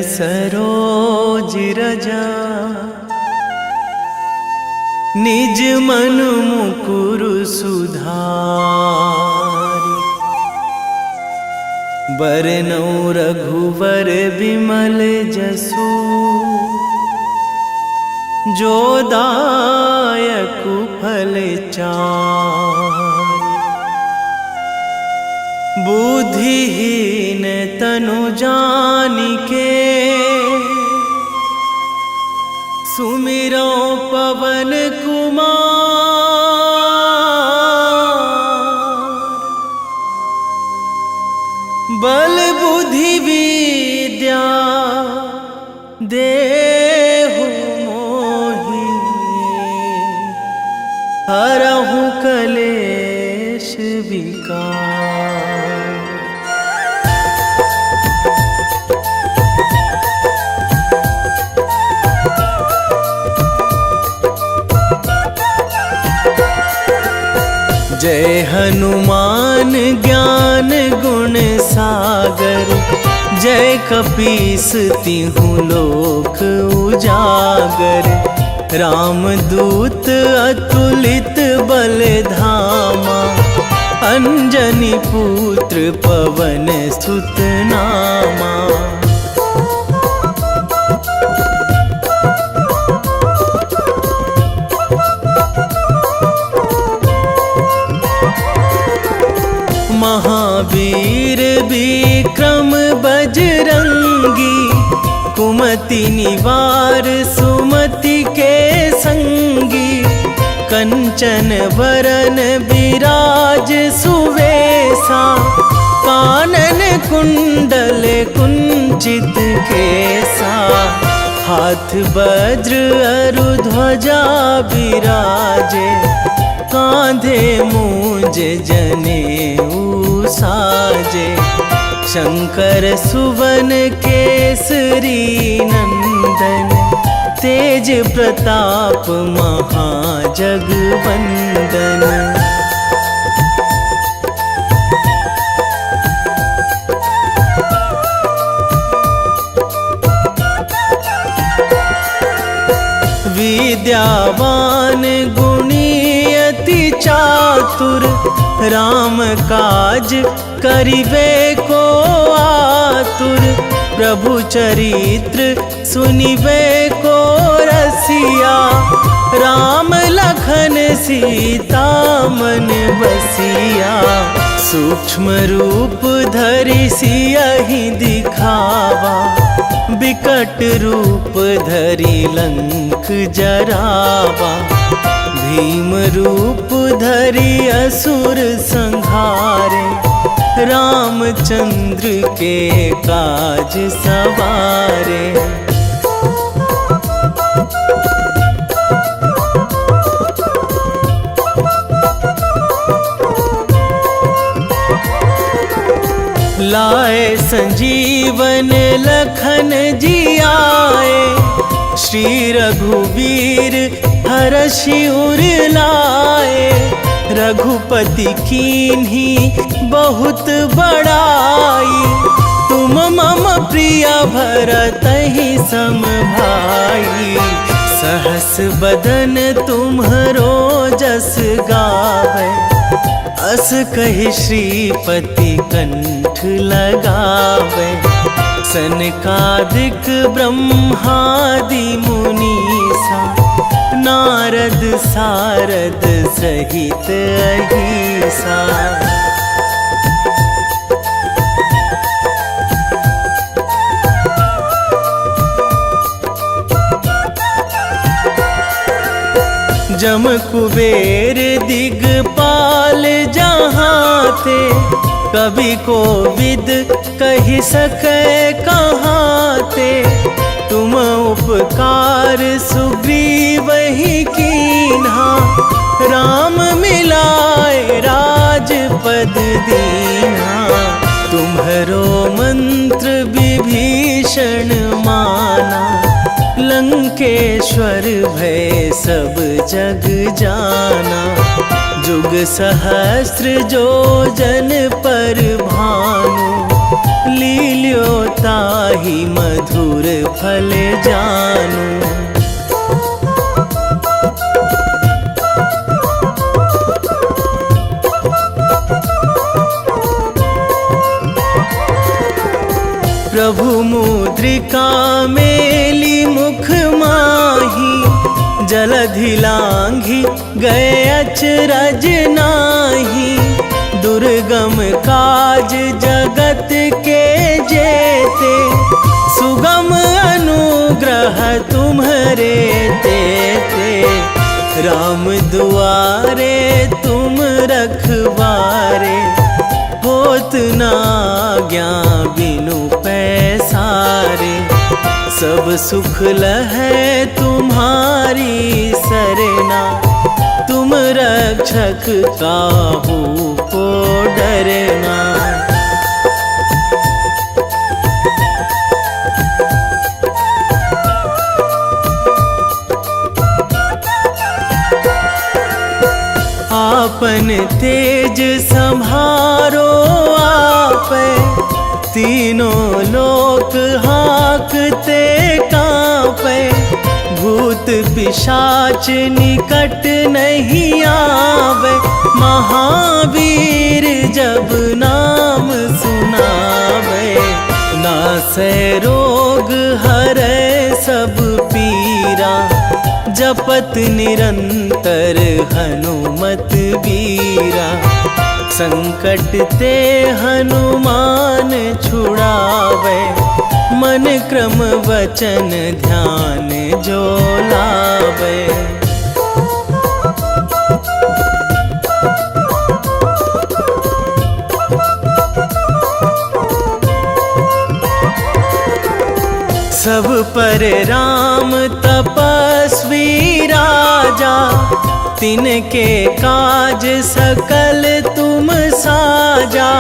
सरोज रजा निज मन मुकुर सुधारि। बरनौ रघुवर बिमल जसु जो दायकु फल चारि। बुद्धिहीन तनु जानिके सुमिरो पवन कुमार। बल बुद्धि विद्या देहु मोहि हरहु कलेश विकार। जय हनुमान ज्ञान गुण सागर। जय कपीस तिहु लोक उजागर। रामदूत अतुलित बल धामा। अंजनी पुत्र पवन सुत नामा। महावीर विक्रम बजरंगी। कुमति निवार सुमति के संगी। कंचन वरन विराज सुवेशा। कानन कुंडल कुंचित केसा। हाथ वज्र अरु ध्वजा विराजे। कांधे मूंज जनेऊ साजे। शंकर सुवन केसरी नंदन। तेज प्रताप महाजगवंदन। विद्यावान गुणी अति चातुर। राम काज करिबे को आतुर। प्रभु चरित्र सुनिबे को रसिया। राम लखन सीता मन बसिया। सूक्ष्म रूप धरि सियहि दिखावा। विकट रूप धरि लंक जरावा। भीम रूप धरि असुर संहारे। रामचंद्र के काज सवारे। लाए संजीवन लखन जियाए। श्री रघुवीर हरषि उर लाए। रघुपति कीन्ही बहुत बड़ाई। तुम मम प्रिय भरतहि सम भाई। सहस बदन तुम्हरो जस गावे। अस कहि श्रीपति कंठ लगावे। सनकादिक ब्रह्मादि मुनीसा। नारद सारद सहित अहिसा। जम कुबेर दिगपाल जहाँ थे। कवि कोविद कहि सकै कहाँ ते। तुम उपकार सुग्रीवहि कीन्हा। राम मिलाए राजपद दीन्हा। तुम्हरो मंत्र विभीषण माना। लंकेश्वर भय सब जग जाना। जुग सहस्र जो जन पर भानु। लील्यो ताहि मधुर फल जानू। प्रभु मुद्रिका मेली मुख माही, जलधि लांघी गए अचरज नाही। दुर्गम काज जगत के जेते, सुगम अनुग्रह तुम्हरे तेते। राम दुआरे तुम रखवारे, होत ना आज्ञा बिनु पैसारे। सब सुख लहै तुम्हारी सरना, तुम रक्षक काहू को डरना। आपन तेज संभारो आपै, तीनों लोक हाकते कांपै। भूत पिशाच निकट नहीं आवे, महावीर जब नाम सुनावे। नासै रोग हरै सब पीरा, जपत निरंतर हनुमत बीरा। संकट ते हनुमान छुड़ावे, मन क्रम वचन ध्यान जो लावे। सब पर राम तपस्वी राजा, तिनके काज सकल तुम साजा।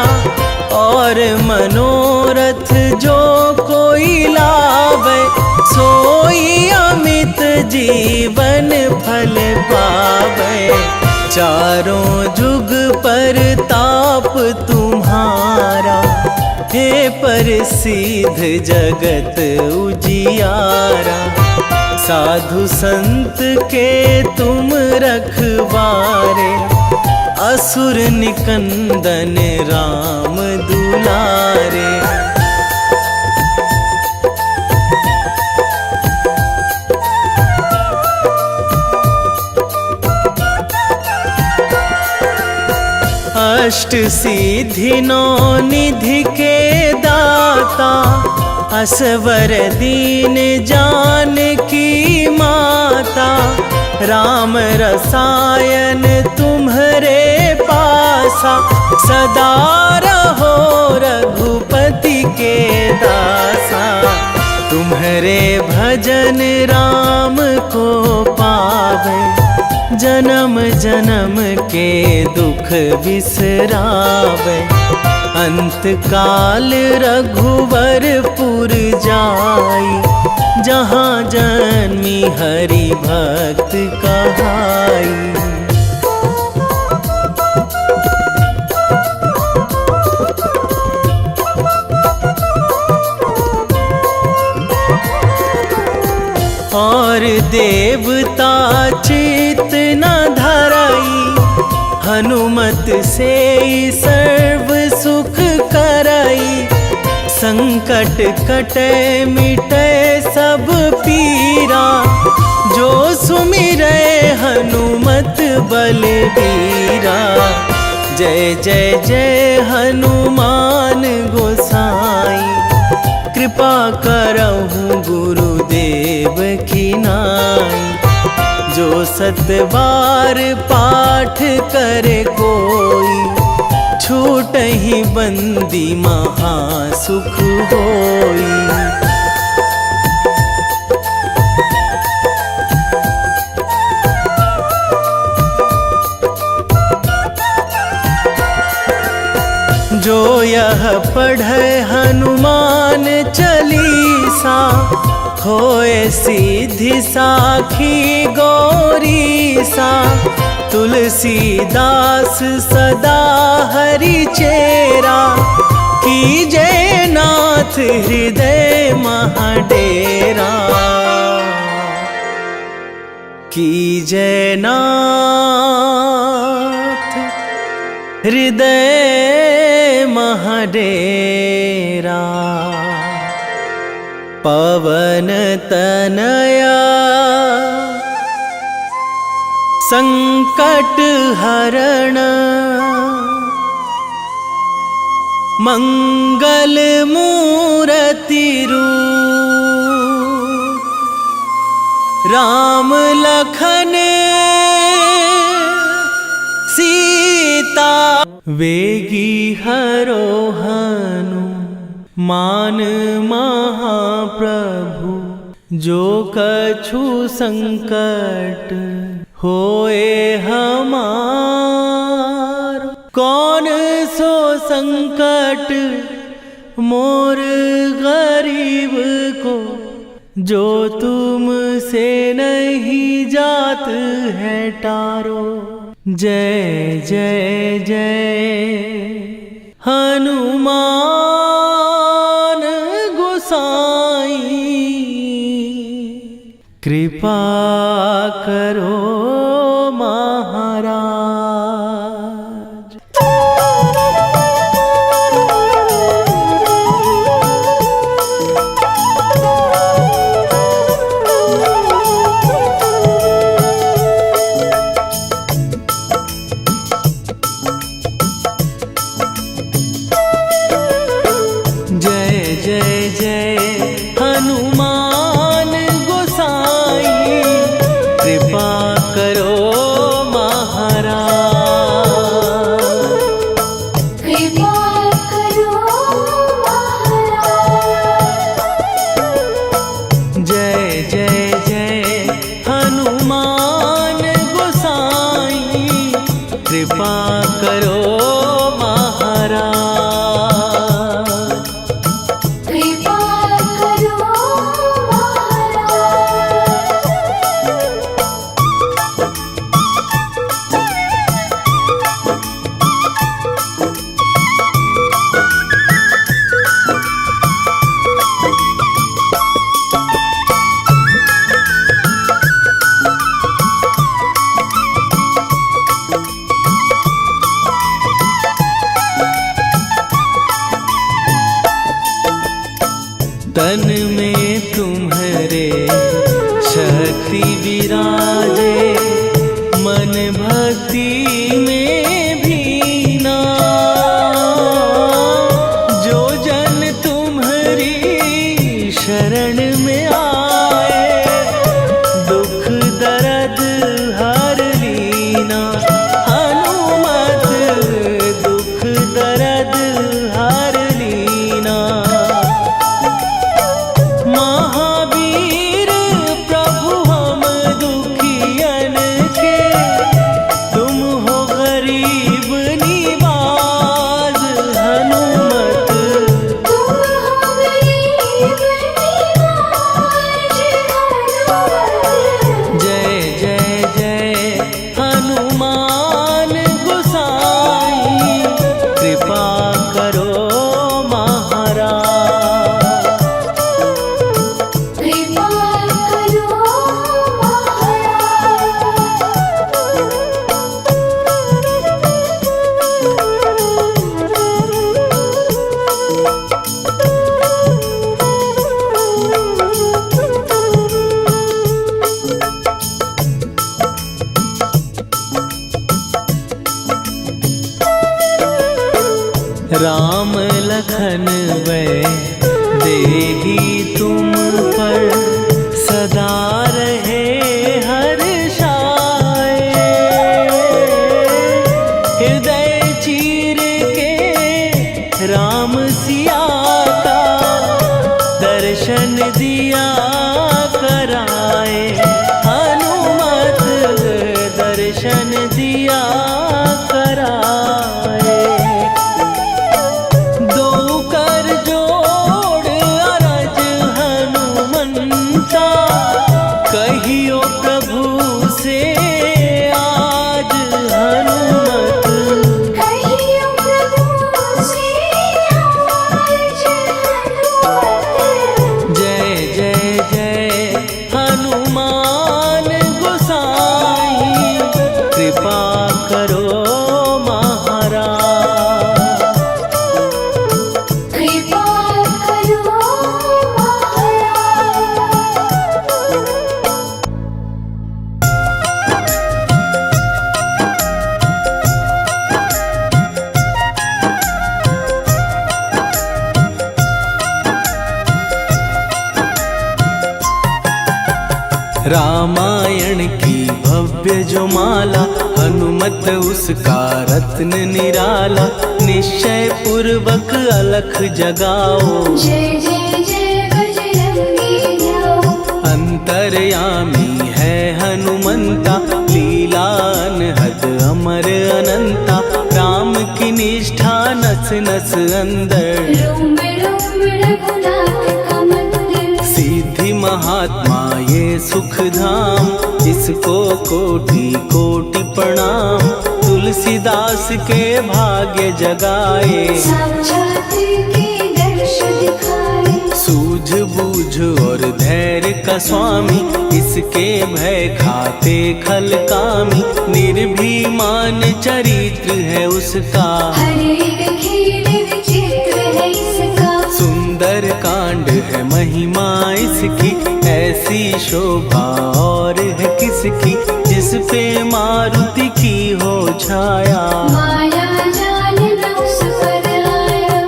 और मनोरथ जो कोई लावे, सोई अमित जीवन फल पावे। चारों जुग पर ताप तुम्हारा, हे प्रसिद्ध जगत उजियारा। साधु संत के तुम रखवारे, असुर निकंदन राम दुलारे। अष्ट सिद्धि नौ निधि के दाता, असवर दीन जानकी माता। राम रसायन तुम्हरे पासा, सदा रहो रघुपति के दासा। तुम्हरे भजन राम को पावे, जन्म जन्म के दुख बिसरावे। अंत काल रघुवरपुर जाई, जहाँ जन्मी हरि भक्त कहाई। और देवता चित न धराई, हनुमत से सर्व सुख कराई। संकट कटे मिटे सब पीरा, जो सुमिरै हनुमत बलबीरा। जय जय जय हनुमान गोसाई, कृपा करहु गुरुदेव की नाई। जो सतबार पाठ करे कोई, छूटहि बंदी महासुख होई। जो यह पढ़े हनुमान चालीसा, होए सीधी साखी गौरीसा। तुलसीदास सदा हरि चेरा, कीजे नाथ हृदय महाडेरा, कीजे नाथ हृदय महाडेरा। पवन तनया संकट हरण, मंगल मूर्ति रूप, राम लखन सीता। वेगी हरोहनु मान महाप्रभु, जो कछु संकट होए हमार। कौन सो संकट मोर गरीब को, जो तुमसे नहीं जात है टारो। जय जय जय हनुमान गोसाई, कृपा करो महाराज। जय जय जय हनुमान गोसाई, कृपा करो महाराज। कृपा करो महाराज। जय जय जय हनुमान गोसाई, कृपा करो महाराज। कृपा करो तन में तुम्हारे शक्ति विराजे, मन भक्ति में भीना। जो जन तुम्हारी शरण में आए, दुख दर्द हर लीना। हनुमत दुख दर्द हर लीना। महावीर प्रभु हम दुखियन के, तुम हो गरीब निवाज। हनुमत तुम हो गरीब निवाज। जय जय जय हनुमान गोसाई, कृपा करो महाराज। कृपा करो राम लखन वै देही तुम पर, सदा रहे हर्षाए। हृदय चीर के राम सिया का, दर्शन दिया कराए। हनुमत दर्शन दिया कराए। दो कर जोड़ अरज हनुमंता, कहियो प्रभु से आज। हनुमत कहियो प्रभु से आज। रामायण की भव्य जो माला, हनुमत उसका रत्न निराला। निश्चय पूर्वक अलख जगाओ, जय जय जय बजरंगी ध्याओ। अंतर्यामी है हनुमंता, लीला अनहद अमर अनंता। राम की निष्ठा नस नस अंदर, रोम रोम रघुनाथ का मंदिर। सिद्धि महात्मा ये सुख धाम, इसको कोटि कोटि प्रणाम। तुलसीदास के भाग्य जगाए, साक्षात के दर्श दिखाए। सूझ बूझ और धैर्य का स्वामी, इसके भय खाते खल कामी। निर्भीमान चरित्र है उसका, हर एक खेल विचित्र है इसका। सुंदर कांड है महिमा इसकी, ऐसी शोभा और है किसकी। जिस पे मारुति की हो छाया, माया जाल न उस पर आया।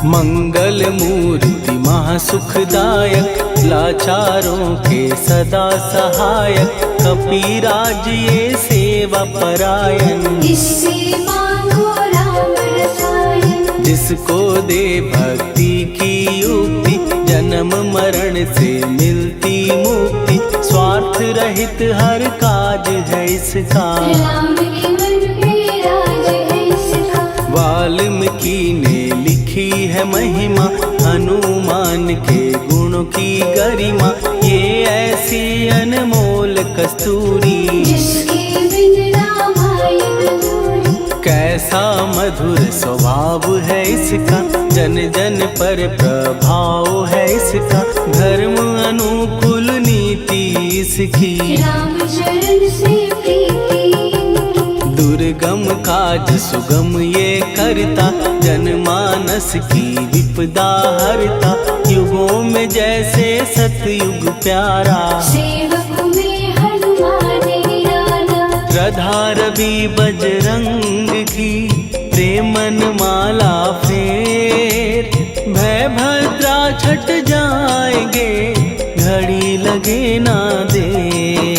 मंगल मूर्ति महासुखदायक, लाचारों के सदा सहायक। कपिराज ये सेवा परायण, इससे मांगो राम रसायन। जिसको दे भक्ति की युक्ति, जन्म मरण से मिलती मुक्ति। स्वार्थ रहित हर काज है इसका, राम के मन पे राज है इसका। वाल्मीकि ने लिखी है महिमा, हनुमान के गुणों की गरिमा। ये ऐसी अनमोल कस्तूरी, जिसके बिन रामायण अधूरी। कैसा मधुर स्वभाव है इसका, जन जन पर प्रभाव है इसका। धर्म अनुकूल नीति इसकी, राम चरण से प्रीति इनकी। दुर्गम काज सुगम ये करता, जनमानस की विपदा हरता। युगों में जैसे सतयुग प्यारा, सेवक में हनुमान निराला। श्रद्धा रवि बजरंग की, प्रेमन माला फेर। भय भद्रा छट जाएंगे, घड़ी लगे ना देर।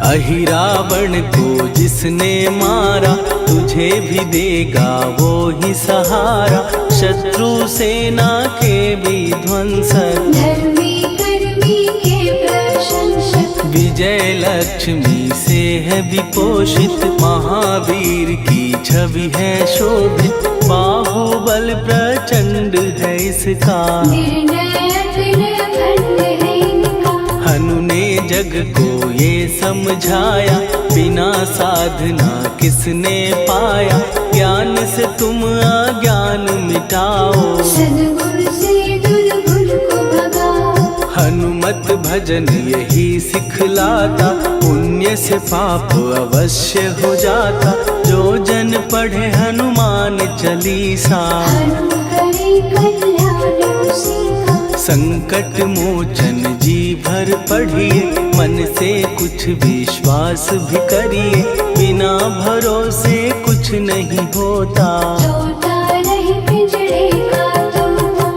अहिरावण को जिसने मारा, तुझे भी देगा वो ही सहारा। शत्रु सेना के विध्वंसक, धर्मी कर्मी के प्रशंसक। विजय लक्ष्मी से है विपोषित, महावीर की छवि है शोभित। बाहुबल प्रचंड है इसका, निर्णयक निर्भंड है इनका। हनु ने जग को ये समझाया, बिना साधना किसने पाया। ज्ञान से तुम अज्ञान मिटाओ, सद्गुण से दुर्गुण को भगाओ। हनुमत भजन यही सिखलाता, पुण्य से पाप अवश्य हो जाता। जो जन पढ़े हनुमान चालीसा, हनु करे कल्याण उसी का। संकट मोचन जी भर पढ़िए, मन से कुछ विश्वास भी करिए। बिना भरोसे कुछ नहीं होता, तोता रहे पिंजरे का तोता।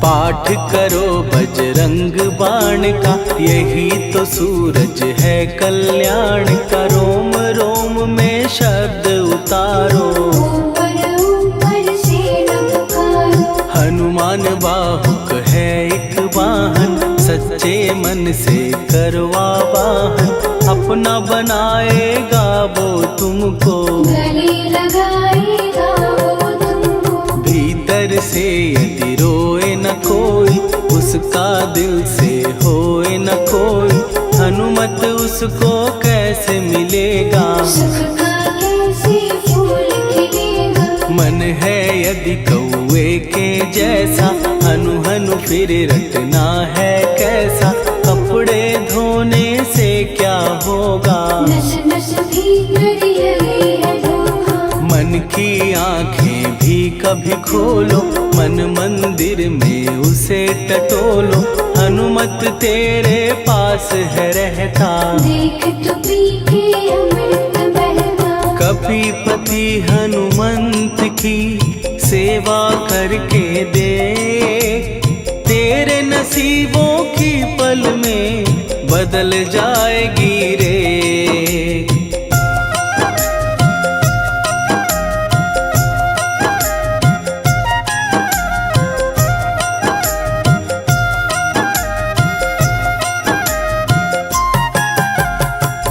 पाठ करो बजरंग बाण का, यही तो सूरज है कल्याण का। रोम रोम में शब्द उतारो, ऊपर ऊपर से न पुकारो। हनुमान बाहुक है एक वाहन, सच्चे मन से करवा वाहन। अपना बनाएगा वो तुमको, गले लगाएगा वो तुमको। भीतर से यदि रोए न कोई, उसका दिल से होए न कोई। हनुमत उसको कैसे मिलेगा, सुख का कैसे फिर रटना है कैसा, कपड़े धोने से क्या होगा। नस नस भीतर यही है धोखा। मन की आंखें भी कभी खोलो, मन मंदिर में उसे टटोलो। हनुमत तेरे पास है रहता, देख तो पी के अमृत बहता। कपीपति हनुमंत की सेवा करके दे, तेरे नसीबों की पल में बदल जाएगी रे।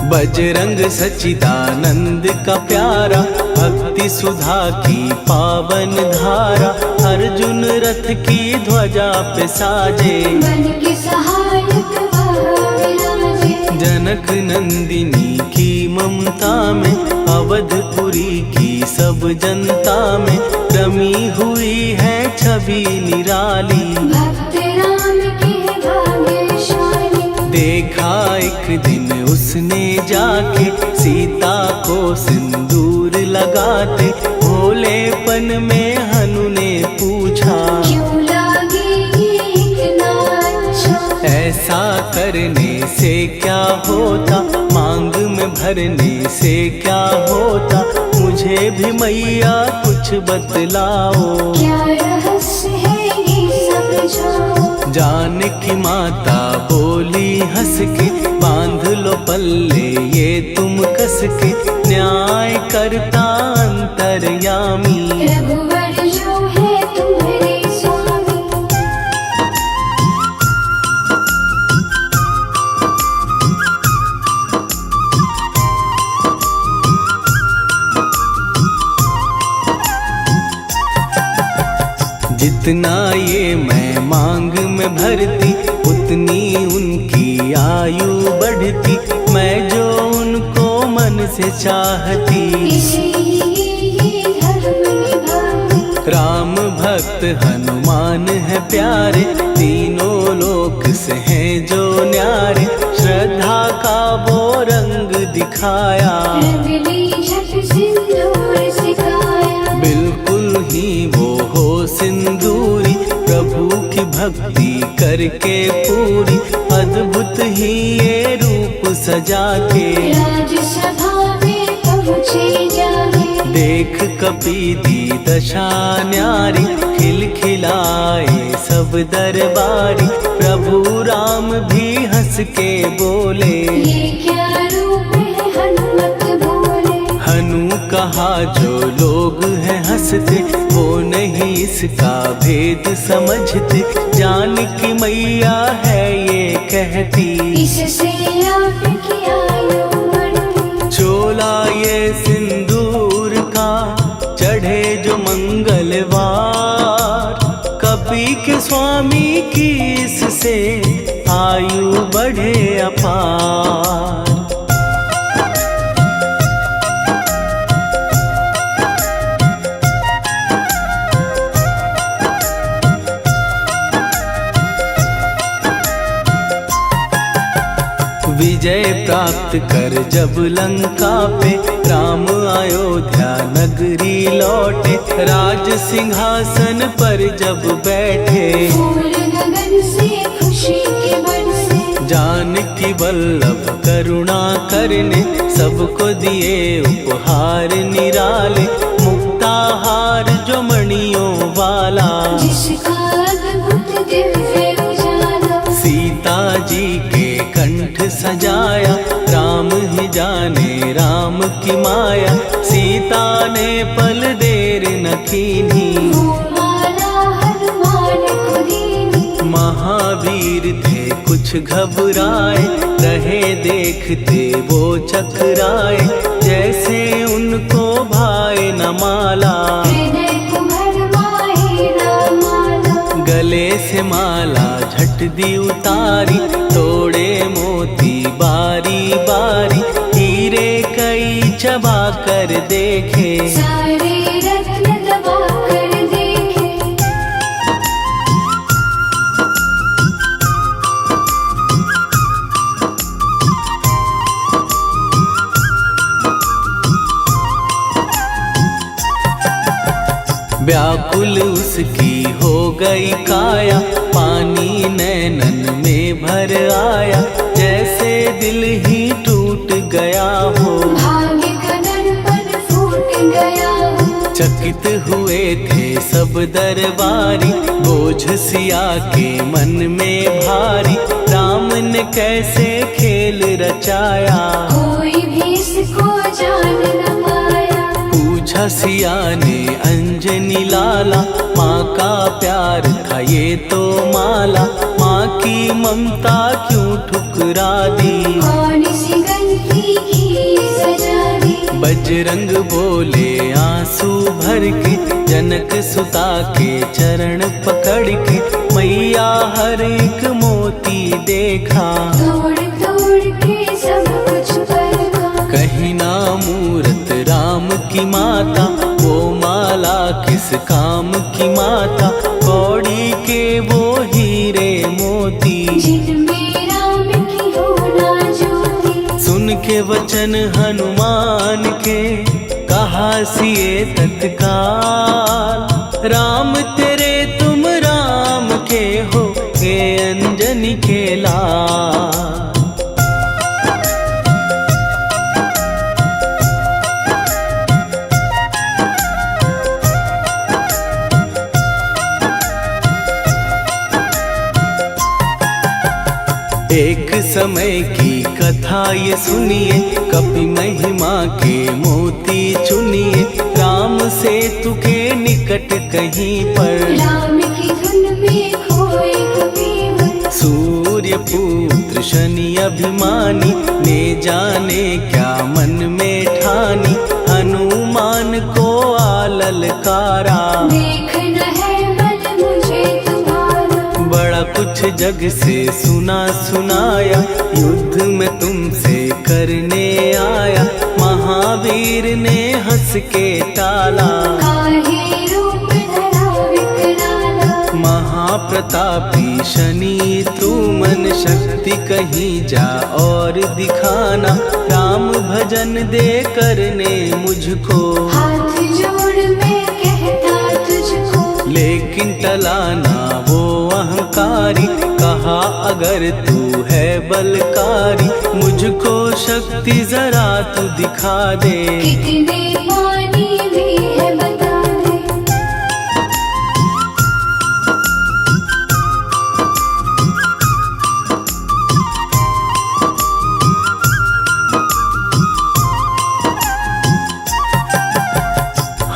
बजरंग सच्चिदानंद का प्यारा, भक्ति सुधा की पावन धारा। अर्जुन रथ की ध्वजा पे साजे, बन के सहायक वह विराजे। जनक नंदिनी की ममता में, अवधपुरी की सब जनता में रमी हुई है छवि निराली। भक्त राम के भाग्यशाली, देखा एक दिन उसने जाके सीता को सिंदूर लगाते। भोलेपन में हनु ने पूछा, क्यों लागेगी इतना अच्छा। ऐसा करने से क्या होता, मांग में भरने से क्या होता। मुझे भी मैया कुछ बतलाओ, क्या रहस्य है ये समझाओ। जानकी माता बोली हंस के, बांध लो पल्ले ये तुम कस के। न्याय करता अंतर्यामी, रघुवर जो है तुम्हारे स्वामी। जितना ये मैं मांग में भरती, उतनी उनकी आयु बढ़ती। मैं जो उनको मन से चाहती, इसीलिए ये धर्म निभाती। राम भक्त हनुमान है प्यारे, तीनों लोक से हैं जो न्यारे। श्रद्धा का वो रंग दिखाया, रंगली झट सिंदूर सिखाया। बिल्कुल ही वो हो सिंदूरी, प्रभु की भक्ति करके पूरी। अद्भुत ही ये रूप सजा के, राजसभा में पहुँचे जाके। देख कपीदी दशा न्यारी, खिलखिलाए सब दरबारी। प्रभु राम भी हंस के बोले, ये क्या रूप है हनुमत बोले। हनु कहा जो लोग हैं हंसते, वो नहीं इसका भेद समझते। जानकी मैया है ये कहती, इससे आपकी आयु बढ़ती। चोला ये सिंदूर का चढ़े जो मंगलवार। कपी के स्वामी की इससे आयु बढ़े अपार। विजय प्राप्त कर जब लंका पे, राम अयोध्या नगरी लौटे। राज सिंहासन पर जब बैठे, फूल गगन से खुशी के बरसे। जानकी वल्लभ करुणा करने, सबको दिए उपहार निराले। मुक्ताहार जो मणियों वाला, जिसका अद्भुत दिव्य उजाला। सीता जी के कंठ सजाया। राम ही जाने राम की माया, सीता ने पल देर न कीन्ही। वो माला हनुमान को दीनी। महावीर थे कुछ घबराए, रहे देखते वो चकराए। जैसे उनको भाए न माला, हृदय को भरमाए न माला। गले से माला झट दी उतारी। तोड़े मोती बारी बारी, हीरे कई चबा कर देखे। सारे रत्न दबा कर देखे। व्याकुल उसकी हो गई काया, पानी नैनन में भर आया, जैसे दिल ही टूट गया हो। भाग्य का दर्पण फूट गया हो। चकित हुए थे सब दरबारी, बोझ सिया के मन में भारी, राम ने कैसे खेल रचाया, कोई भी इसको जान न पाया। पूछा सिया ने अंजनी लाला, माँ का प्यार था ये तो माला, माँ की ममता क्यों ठुकरा दी, कौन सी गलती की सजा दी। बजरंग बोले आंसू भर के, जनक सुता के चरण पकड़ के, मैया हर एक मोती देखा, तोड़ तोड़ के सब कुछ परखा। कहीं ना मूरत राम की माता, वो माला किस काम की माता, कौड़ी के वो हीरे मोती, जिनमें राम की हो ना ज्योति। सुन के वचन हनुमान के, कहा सिए तत्काल, राम तेरे तुम राम के हो, हे अंजनी के लाल। एक समय की कथा ये सुनिए, कपि महिमा के मोती चुनिए, राम सेतु के निकट कहीं पर, राम की धुन में खोए कबीर। सूर्य पुत्र शनि अभिमानी, ने जाने क्या मन में ठानी, हनुमान को आललकारा, देखना है बल मुझे तुम्हारा। बड़ा कुछ जग से सुना सुनाया, युद्ध में तुमसे करने आया, महावीर ने हंस के टाला, काहे रूप धरा विकराला। महाप्रतापी शनि तू मन शक्ति कहीं जा और दिखाना, राम भजन दे करने मुझको, हाथ जोड़ मैं कहता तुझको। लेकिन टलाना वो अहंकारी, कहा अगर तू है बलकारी, मुझको शक्ति जरा तू दिखा दे, कितने पानी भी है बता दे।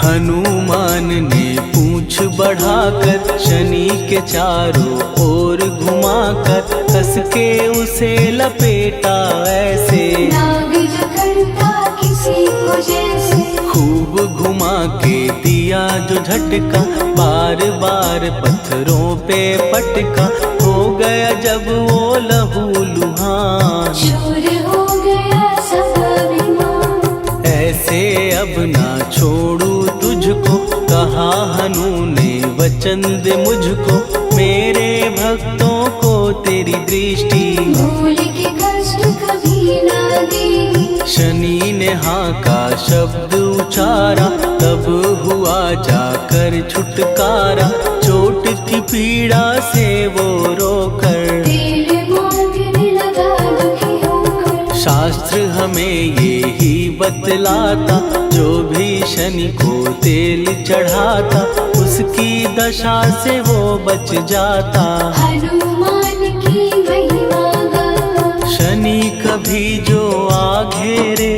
हनुमान ने पूंछ बढ़ाकर, शनि के चारों ओर घुमाकर, कस के उसे लपेटा ऐसे, नाग जो करता किसी को जैसे। खूब घुमा के दिया जो झटका, बार बार पत्थरों पे पटका, हो गया जब वो लहू लुहान, चूर हो गया सब अभिमान। ऐसे अब ना छोड़ू तुझको, कहा हनु ने वचन दे मुझको, मेरे भक्तों को तेरी दृष्टि, भूल के कष्ट कभी ना देगी। शनि ने हाँ का शब्द उचारा, तब हुआ जाकर छुटकारा, चोट की पीड़ा से वो रोकर, तेल मांगने लगा दुखी होकर। शास्त्र हमें ये ही बतलाता, जो भी शनि को तेल चढ़ाता, उसकी दशा से वो बच जाता, हनुमान की महिमा गाता। शनि कभी जो आ घेरे,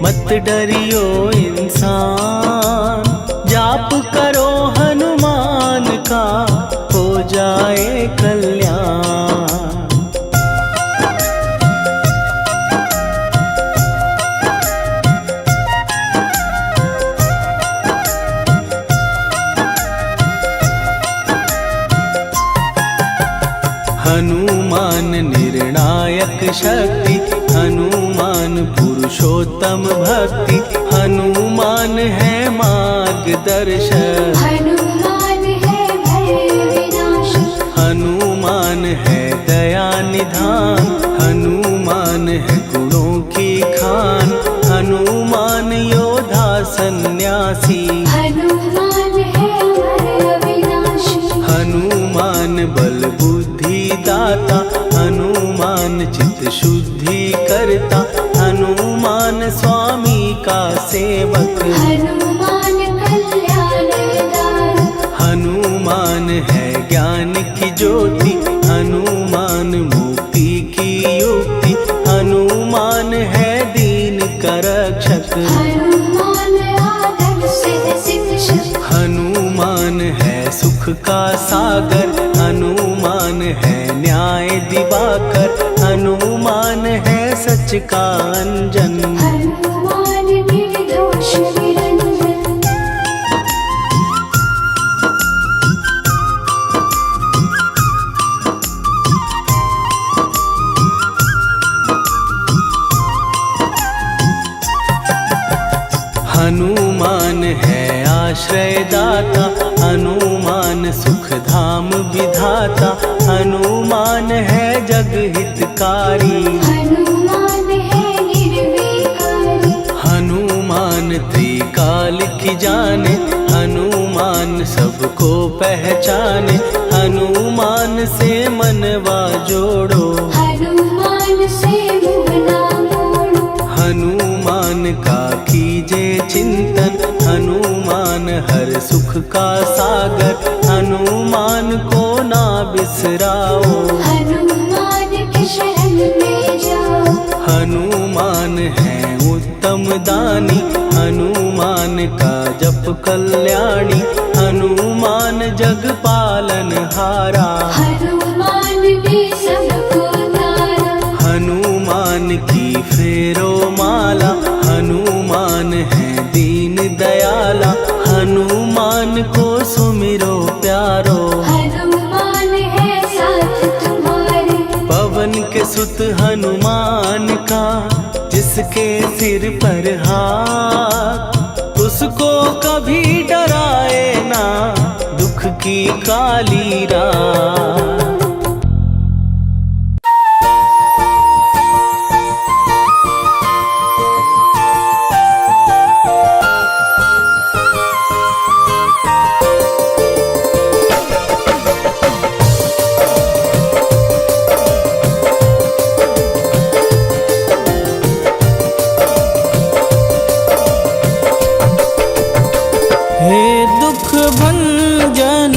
मत डरियो इंसान, जाप करो हनुमान का, हो जाए कल्याण। हनुमान निर्णायक शक्ति, हनुमान पुरुषोत्तम भक्ति, हनुमान है मार्गदर्शक, हनुमान है भय विनाशक। हनुमान है दया निधान, हनुमान है गुणों की खान, हनुमान बलवान योद्धा सन्यासी। हनुमान है अमर अविनाशी। हनुमान बल बुद्धि दाता, हनुमान चित्त शुद्धि करता, हनुमान स्वामी का सेवक। हनुमान कल्याण दाता। हनुमान है ज्ञान की ज्योति, हनुमान मुक्ति की युक्ति, हनुमान है दीन का रक्षक। हनुमान आदर्श शिक्षक। हनुमान है सुख का सागर, हनुमान है न्याय दिवाकर, हनुमान है सच का अंजन। हनुमान निर्दोष निरंजन। हनुमान है आश्रय दाता, हनुमान सुख धाम विधाता, हनुमान है जग हितकारी। हनुमान है निर्विकारी। हनुमान त्रिकाल की जाने, हनुमान सबको पहचाने, हनुमान से मनवा जोड़ो। हनुमान से मुँह ना मोड़ो। हनुमान का कीजे चिंतन, हनुमान हर सुख का सागर, हनुमान को ना बिसराओ। हनुमान के शरण में जाओ। हनुमान है उत्तम दानी, हनुमान का जप कल्याणी, हनुमान जग पालन हारा। हनुमान ने सबको तारा। हनुमान की फेरो माला, हनुमान है दीन दयाला, हनुमान को सुमिरो प्यारो। हनुमान है साथ तुम्हारे। पवन के सुत हनुमान का, जिसके सिर पर हाथ, उसको कभी डराए ना दुख की काली रात। हे दुख भंजन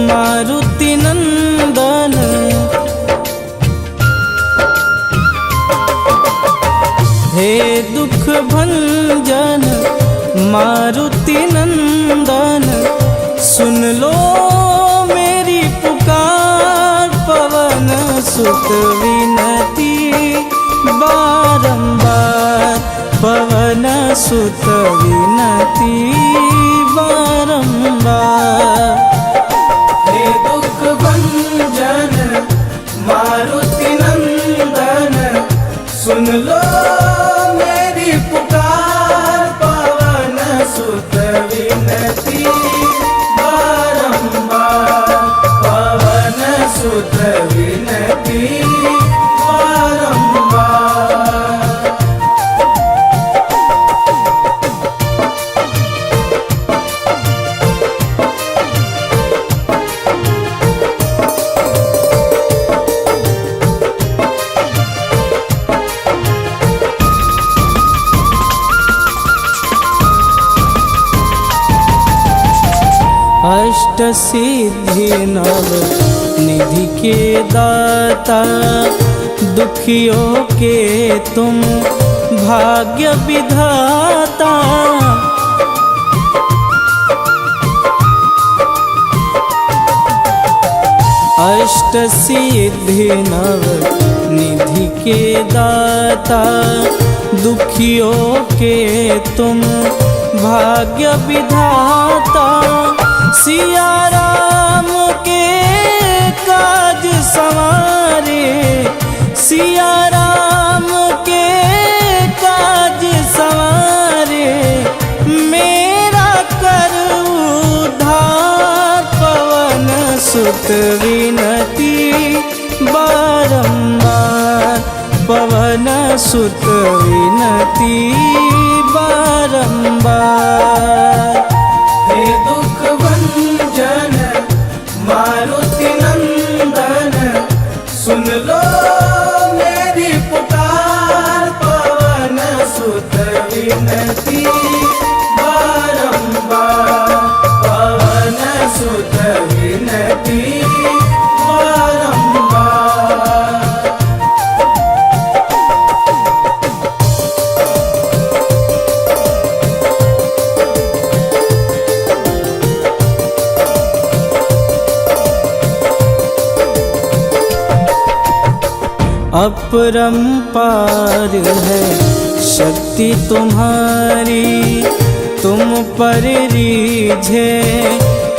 मारुति नंदन, हे दुख भंजन मारुति नंदन, सुन लो मेरी पुकार, पवन सुत विनती बारंबार, पवन सुत विनती बारंबार। हे दुख भंजन मारुति नंदन, सुन लो मेरी पुकार, पवन सुत विनती बारंबार, पवन सुत विनती बारंबार। अष्ट सिद्धि नव निधि के दाता, दुखियों के तुम भाग्य विधाता। अष्ट सिद्धि नव निधि के दाता, दुखियों के तुम भाग्य विधाता। सिया राम के काज सवारे, सिया राम के काज सवारे, मेरा कर उद्धार, पवन सुत विनती बारंबार, पवन सुत विनती बारंबार। विनती बारंबार, पवन सुत विनती बारंबार। अपरंपार है शक्ति तुम्हारी, तुम पर रीझे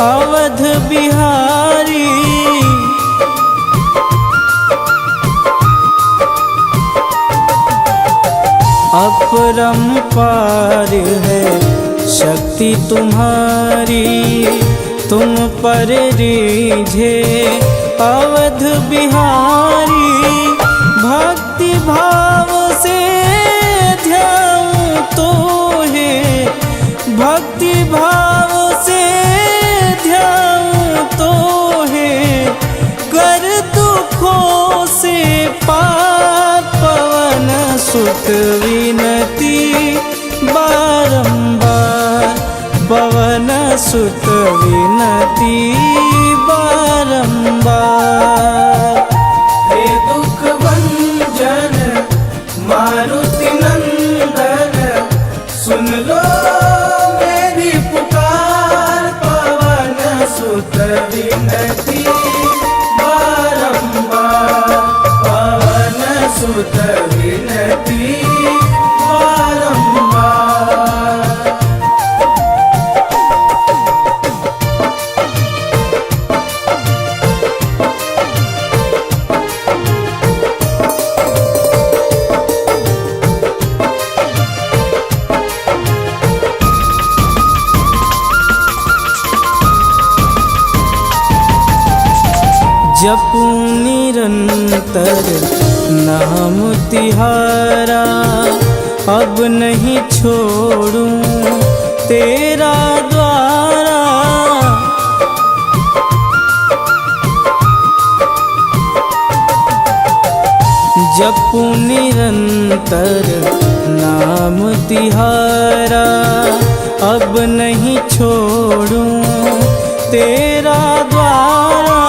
अवध बिहारी। अपरंपार है शक्ति तुम्हारी, तुम पर रीझे अवध बिहारी। भक्ति भाव से ध्याऊं तो है, भक्ति भाव से ध्याऊं तो है, कर दुखों से पार। पवन सुत विनती बारंबार, पवन सुत विनती बारंबार। हे दुख भंजन मारुति नंदन, सुन लो मेरी पुकार। पवन सुत विनती बारंबार, पवन सुत विनती बारंबार। जपूं निरंतर नाम तिहारा, अब नहीं छोड़ूं तेरा द्वारा। जपूं निरंतर नाम तिहारा, अब नहीं छोड़ूं तेरा द्वारा।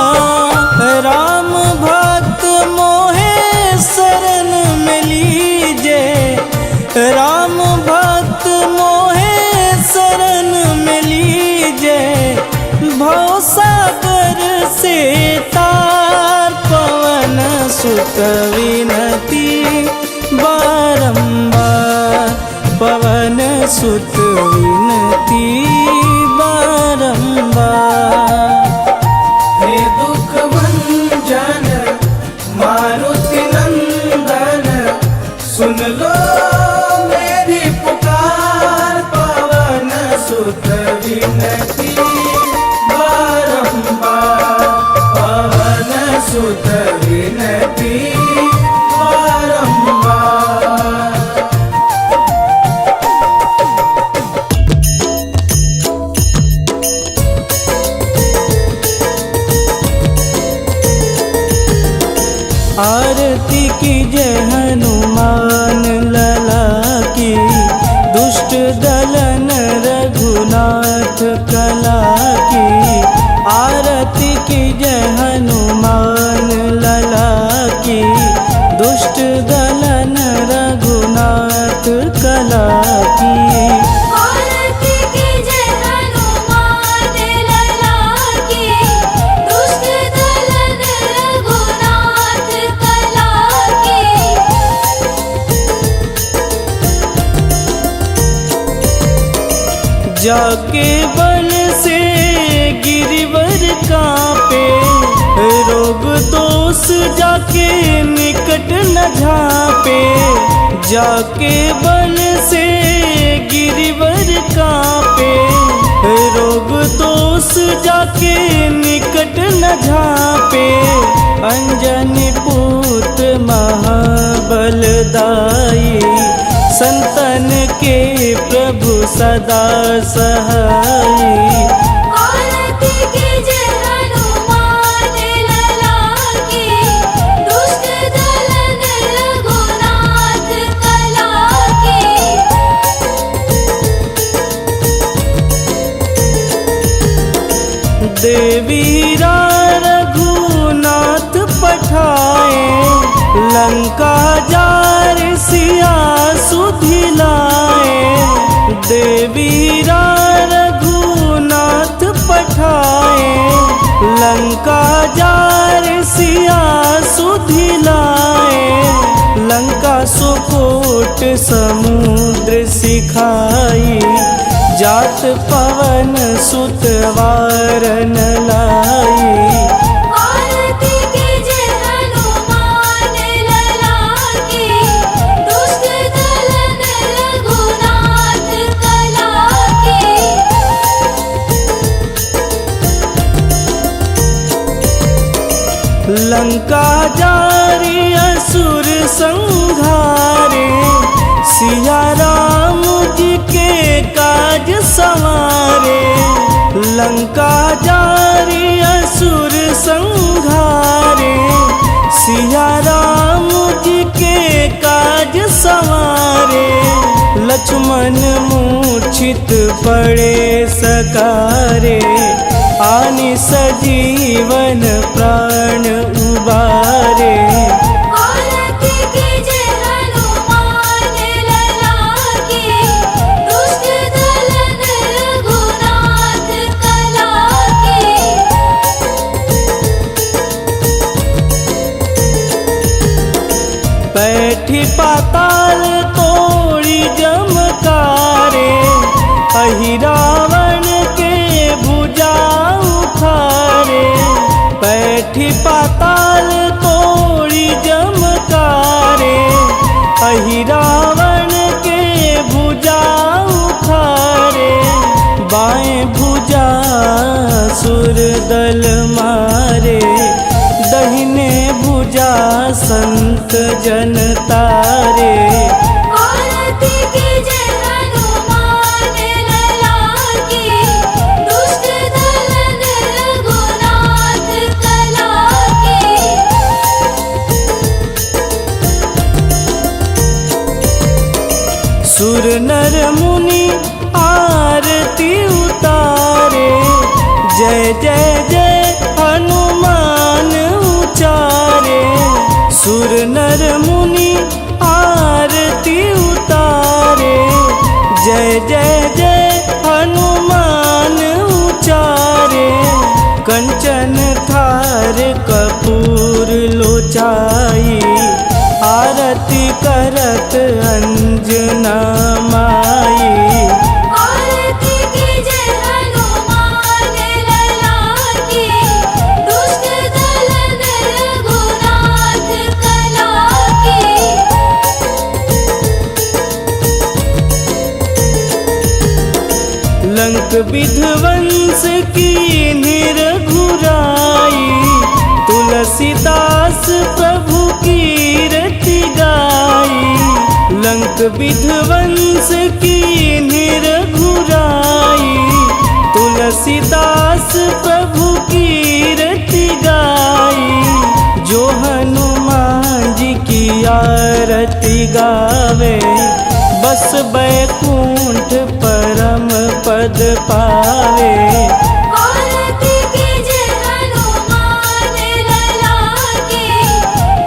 राम भक्त मोहे शरण में लीजे, राम भक्त मोहे शरण में लीजे। भवसागर से तार, पवन सुत विनती बारंबार, पवन सुत विनती बारंबार। हे दुख भंजन मारुति नंदन, सुन लो मेरी पुकार। पवन सुत विनती बारंबार, पवन सुत विनती बारंबार। आरती की जय हनुमान लला की, दुष्ट दलन रघुनाथ कला की। आरती की जय हनुमान लला की, दुष्ट दलन रघुनाथ कला की। आरती की जय हनुमान लला की, दुष्ट दलन रघुनाथ कला की। जाके बल से गिरिवर कांपे, रोग दोष जाके निकट न झांपे। जाके बल से गिरिवर कांपे, रोग दोष जाके निकट न झांपे। अंजनी पुत्र महाबलदाई, संतन के प्रभु सदा सहाई। आरती की जय हनुमान लला की, दुष्ट दलन रघुनाथ कला की। देवीरा रघुनाथ पठाए, लंका जार सिया सुधिलाए। देवीरा रघुनाथ पठाए, लंका जार सिया सुधिलाए। लंका सुकोट समुद्र सिखाई, जात पवन सुत वारन लाई। आरती कीजे हनुमान लला की, दुष्ट दलन रघुनाथ कला की। लंका जारी असुर संहारे, सिया राम जी के काज संवारे। लंका जारी असुर संहारे, सिया राम जी के काज संवारे। लक्ष्मण मूर्छित पड़े सकारे, आनि सजीवन प्राण उबारे। आरती कीजे हनुमान लला की, दुष्ट दलन रघुनाथ कला की। बैठी पाताल तोड़ी जमकारे, अहि रावण के भुजा उखारे। बैठी पाताल तोड़ी जमकारे, अहि रावण के भुजा उखारे। बाएं भुजा सुर दल मारे, दहिने भुजा संत जन तारे। आरती कीजे हनुमान लला की, दुष्ट दलन रघुनाथ कला की। सुर नर मुनि आरती उतारे, जय जय जय हनुमान उचारे। सुर नर मुनि आरती उतारे, जय जय जय हनुमान उचारे। कंचन थार कपूर लोचाई, आरती करत अंजना माई। आरती कीजे हनुमान लला की, दुष्ट दलन रघुनाथ कला की। लंक विध्वंस की निरघुराई, तुलसीदास प्रभु कीरति गाई। लंक विध्वंस की निरघुराई, तुलसीदास प्रभु कीरति गाई। जो हनुमान जी की आरती गावे, बस बैकुंठ परम पद पावे। आरती कीजे हनुमान लला की,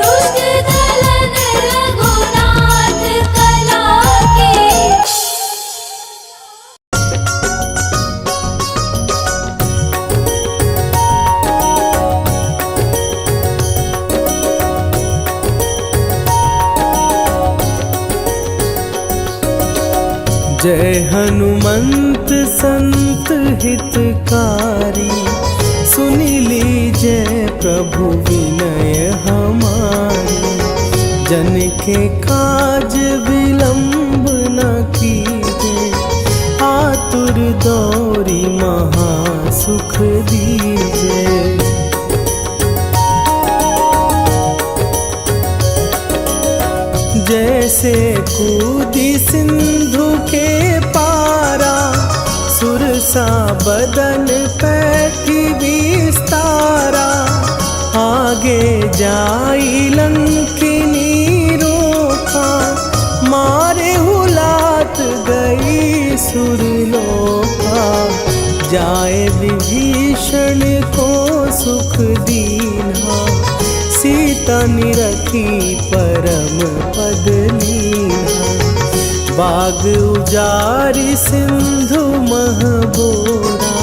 दुष्ट दलन रघुनाथ कला की। जय हनुमंत संत हितकारी, सुनी लीजय प्रभु विनय हमारी। जन के काज विलंब न कीजे, आतुर दौरी महा सुख दीजे। जैसे कूदी सिंधु के पारा, सुरसा बदन पैठी विस्तारा। आगे जाई लंकिनी रोका, मारे हुलात गई सुरलोका। जाए विभीषण तनि रखी परम पद लीन्हा। बाग उजारि सिंधु महबोरा,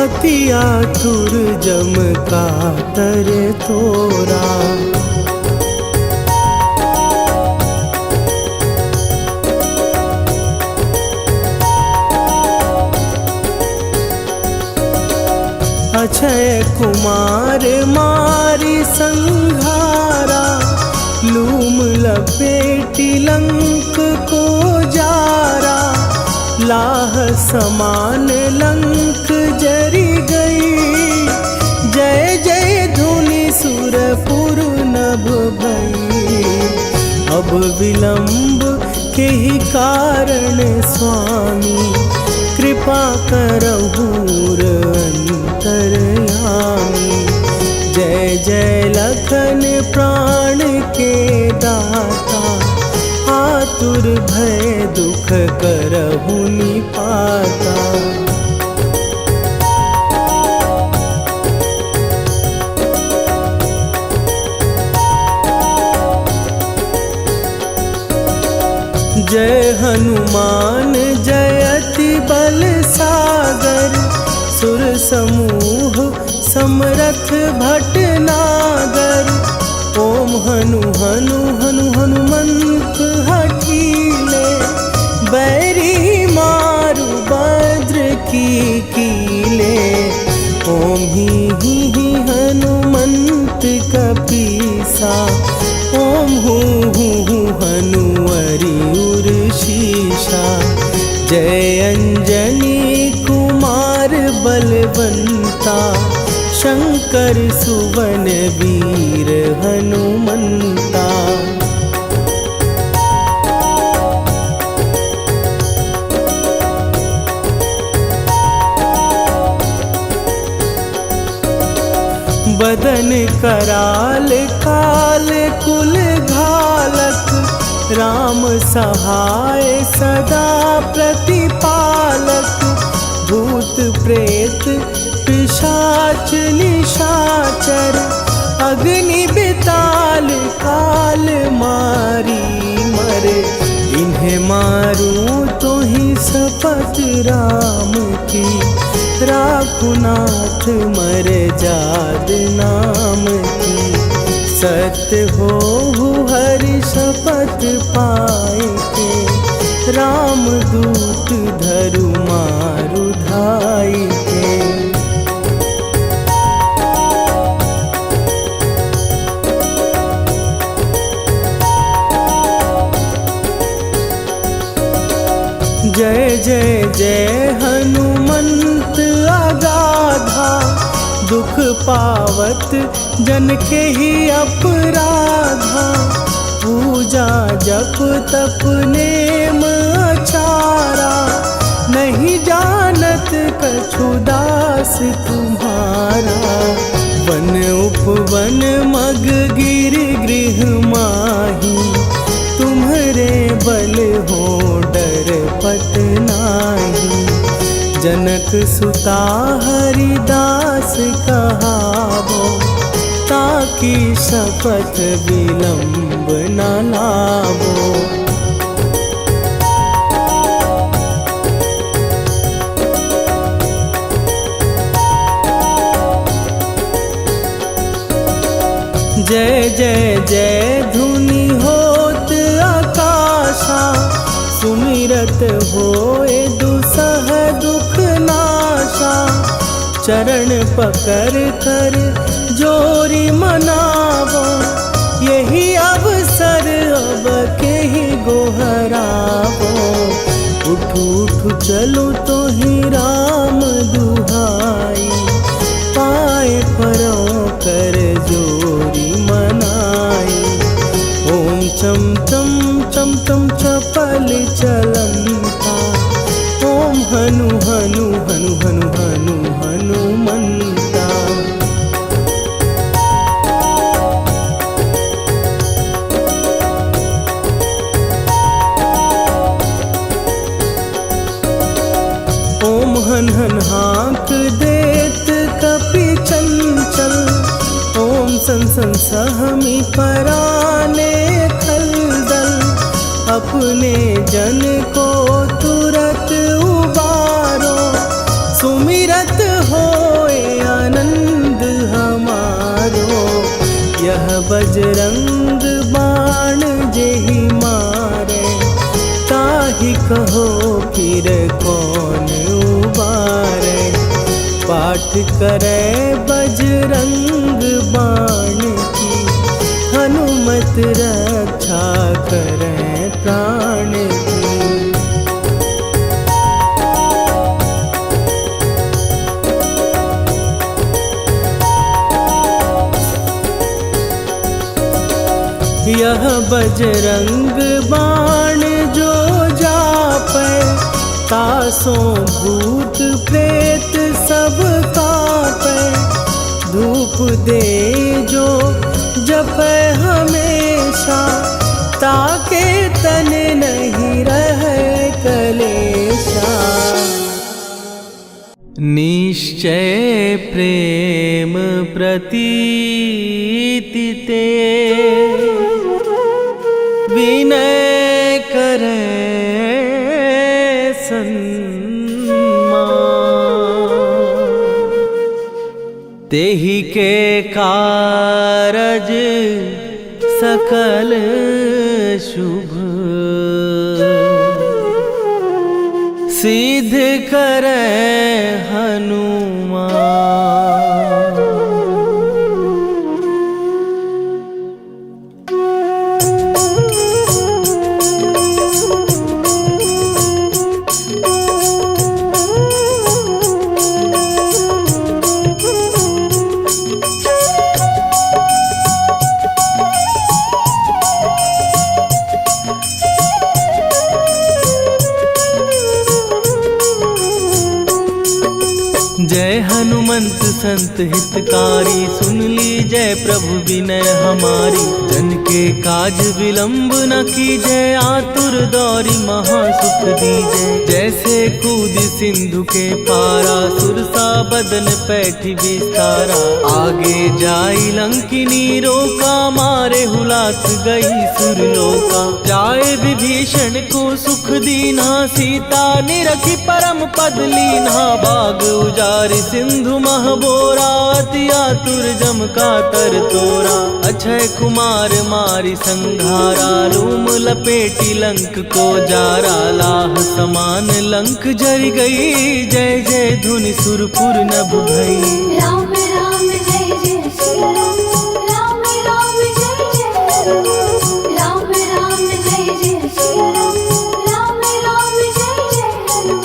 अति आतुर जम कातर तोरा। अक्षय कुमार मारी संहारा, लूम लपेटी लंक को जारा। लाह समान लंक जरी गई, जय जय धुनि सुरपुर नभ भई। अब विलंब के ही कारण स्वामी, कृपा करहूर अंतरयामी। जय जय लखन प्राण के दाता, आतुर भय दुख करहु निपाता। जय हनुमान जयति बल सागर, सुर समूह समरथ भटनागर। ओम हनु हनु हनु हनुमंत हठीले, बैरी मारु भद्र की कीले। ओम ही हनुमंत कपीसा, ओम हूँ हनुवरि उर शीशा। जय अंजनी कुमार बलवंता, शंकर सुवन वीर हनुमंता। बदन कराल काल कुल घालक, राम सहाय सदा प्रतिपालक। भूत प्रेत पिशाच निशाचर, अग्नि बिताल काल मारी मरे। इन्हें मारूं तो ही शपथ राम की, राखुनाथ मर जाद नाम की। सत्य हो हरि शपथ पाए के, राम दूत धरु मारु धाई के। जय जय जय हनुमंत अगाधा, दुख पावत जन के ही अपराधा। पूजा जप तप नेम अचारा, नहीं जानत कछु दास तुम्हारा। वन उपवन मग गिर गृह माही, तुम्हारे बल हो डर पत नाही। जनक सुता हरिदास कहावो, ताकि शपथ विलंब न लावो। जय जय जय धुनि होत आकाशा, सुमिरत होए दुसह दुख नाशा। चरण पकड़ कर जोरी मनावो, यही अवसर अब के ही गोहरावो। उठू उठू चलो तो ही राम दुहाई, पाए परों कर जोरी मनाई। ओम चम चम चम चम चपल चलंता, ओम हनु हनु हनु हनु हनु हनुमंता। ओम हन हन हाँक देत कपि चंचल, ओम सन सहमी पराने खलदल, अपने जन को तुरत उबारो, सुमिरत होए आनंद हमारो। यह बजरंग बाण जेहि मारे, ताहि कहो फिर कौन उबारे। पाठ करे बजरंग बाण की, हनुमत रक्षा करे प्राण की। यह बजरंग बाण जो जापै, तासों भूत प्रेत सब कापै। धूप दे जो जपै हमेशा, ताके तन नहीं रहे कलेशा। निश्चय प्रेम प्रतीति ते, विनय करे सन्मान। तेहि के कारज सकल शुभ, सिद्ध करे हनुमान। जय हनुमंत संत हितकारी, सुन लीजय प्रभु विनय हमारी। जन के काज विलंब न कीजय, आतुर दौरी महासुख दीजय। जैसे कूद सिंधु के पारा, सुरसा बदन पैठी विस्तारा। आगे जाई लंकिनी रोका, मारे हुलाक गई सुरलोका। जाए विभीषण को सुख दीना, सीता निरखी परम पद लीना। बाग उजारि सिंधु महबोरा, अति आतुर जम का तर तोरा। अक्षय कुमार मारि संघारा, लूम लपेटी लंक को जारा। लाह समान लंक जरि गई, जय जय धुनि सुरपुर नभ भई। राम राम जय जय श्री राम, राम राम जय जय राम। राम राम जय जय श्री राम, राम राम जय जय राम।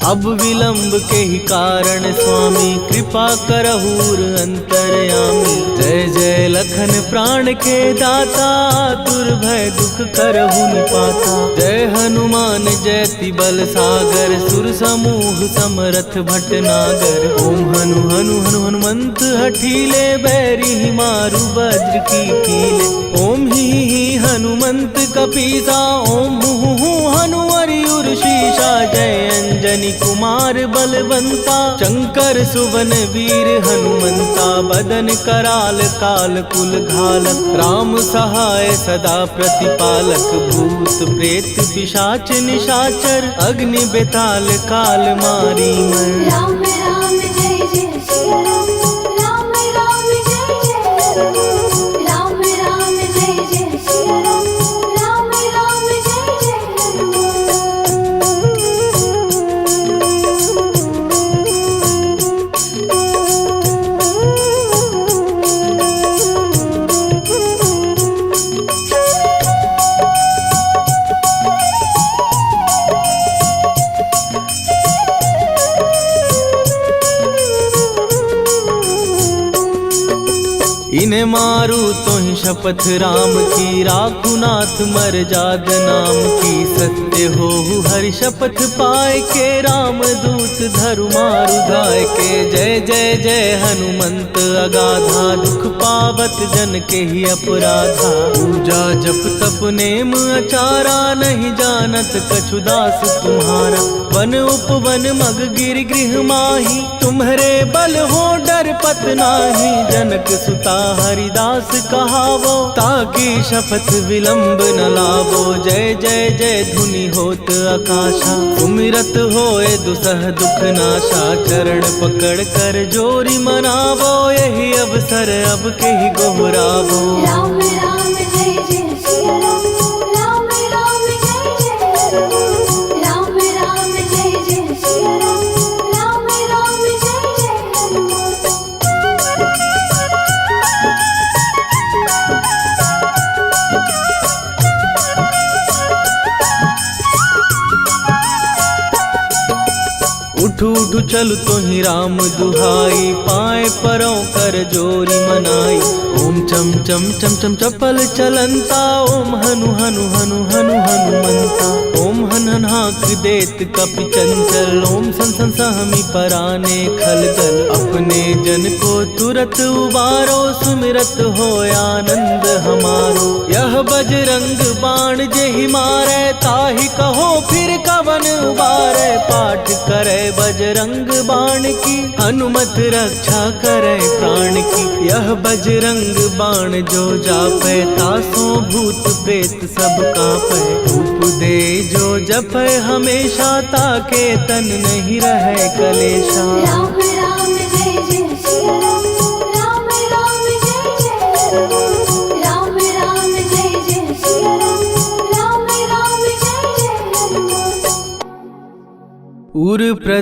अब विलंब के ही कारण स्वामी, कृपा करहूर अंतरयामी। जय जय लखन प्राण के दाता, दुर्भय दुख करहु निपाता। जय हनुमान जयति बल सागर, सुर समूह समरथ भटनागर। ओम हनु हनु हनु हनुमंत हठीले, बैरी मारु वज्र की कीले। ओम ही हनुमंत कपीसा, ओम हु हनु हरियुर शीशा। जय अंजनी कुमार बलवंता, शंकर सुवन वीर हनुमंता। बदन कराल काल कुल घालक, राम सहाय सदा प्रतिपालक। भूत प्रेत पिशाच निशाचर, अग्नि बेताल काल मारी मर। राम राम जय जय श्री राम, राम राम जय जय राम। राम राम जय जय श्री राम, राम राम जय जय राम। इन्हें मारू तो ही शपथ राम की, राखू नाथ मर जाद नाम की। सत्य हो हरि शपथ पाए के, राम दूत धरु मारु धाय के। जय जय जय हनुमंत अगाधा, दुख पावत जन के ही अपराधा। पूजा जप तप नेम अचारा, नहीं जानत कछु दास तुम्हारा। वन उपवन मग गिर गृह माही, तुम्हारे बल हो डर पत नाही। जनक सुता हरिदास कहावो, ताकि शपथ विलंब न लावो। जय जय जय धुनि होत आकाशा, सुमिरत होए दुसह दुख नाशा। चरण पकड़ कर जोरी मनावो, यही अवसर अब के ही गोहरावो। राम राम जय जय सिया राम, राम राम जय जय हनुमान। राम राम जय जय सिया राम, राम राम जय जय हनुमान। उठू उठू चल तो ही राम दुहाई, पाए परों कर जोरी मनाई। ओम चम चम चम चम चपल चलंता, ओम हनु हनु हनु हनु हनुमंता। ओम हन हन हाक देत कपि चंचल, ओम सन सन सहमी पराने खलदल। अपने जन को तुरत उबारो, सुमिरत हो आनंद हमारो। यह बजरंग बाण जेहि मारे, ताहि कहो फिर कवन उबारे। पाठ करे बजरंग बाण की, हनुमत रक्षा करे प्राण की। यह बजरंग बाण जो जापै, तासों भूत प्रेत सब कापै। धूप दे जो जपै हमेशा, ताके तन नहीं रहे कलेशा। राम राम जय जय सिया राम, राम राम जय जय हनुमान। राम राम जय जय सिया राम, राम राम जय जय हनुमान। उर प्रति